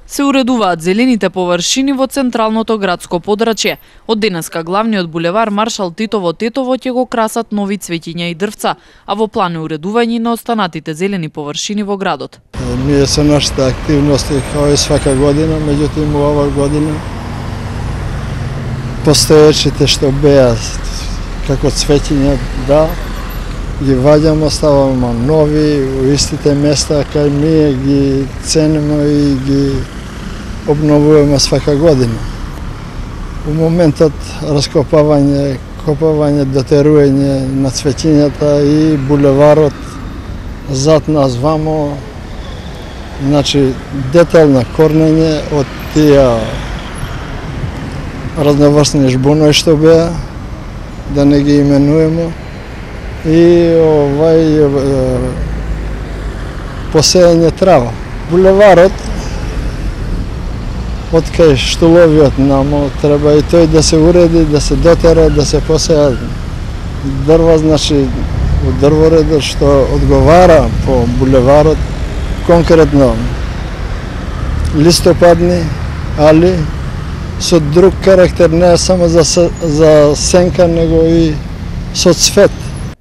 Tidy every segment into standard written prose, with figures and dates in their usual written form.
Се уредуваат зелените површини во централното градско подрачје. Од денеска главниот булевар Маршал Тито во Тетово ќе го красат нови цветиња и дрвца, а во план е уредување на останатите зелени површини во градот. Ние со нашите активности као и свака година, меѓутоа ова година постоечите што беа како цветиња, да, ги ваѓаме, ставаме нови у истите места, кај ние ги цениме и ги обновуваме свака година. У моментот раскопавање, копавање, дотерување на цветињата и булеварот зад нас вамо, значи детално корнење од тие разноврстни жбунови што беа, да не ги именуваме, и посејање трава. Булеварот од кај штуловиот намо треба и тој да се уреди, да се дотера, да се посеја дрва, значи од дрворедот што одговара по булеварот, конкретно листопадни, али со друг карактер, не само за сенка, него и со цвет.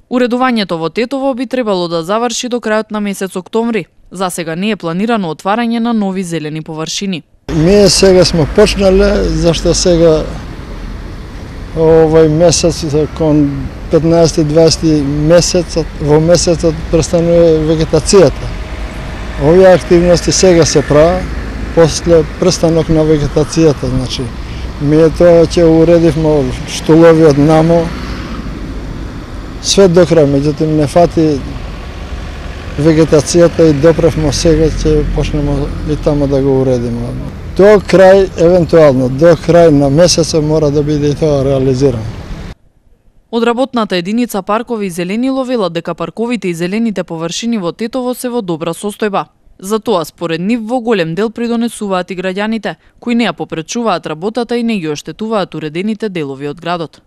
Уредувањето во Тетово би требало да заврши до крајот на месец октомври. За сега не е планирано отварање на нови зелени површини. Ние сега сме почнале, зашто сега овој месец, кон 15-20 месецот, во месецот престанува вегетацијата. Овие активности сега се прават после престанок на вегетацијата, значи ние тоа ќе уредивме штуловиот намо све до крај, меѓутоа не фати вегетацијата и допревме сега ќе почнеме и тамо да го уредиме. До крај, евентуално, до крај на месецот мора да биде и тоа реализирано. Од работната единица Паркови и зелени ловела дека парковите и зелените површини во Тетово се во добра состојба. Затоа според нив во голем дел придонесуваат и граѓаните, кои не ја попречуваат работата и не ги оштетуваат уредените делови од градот.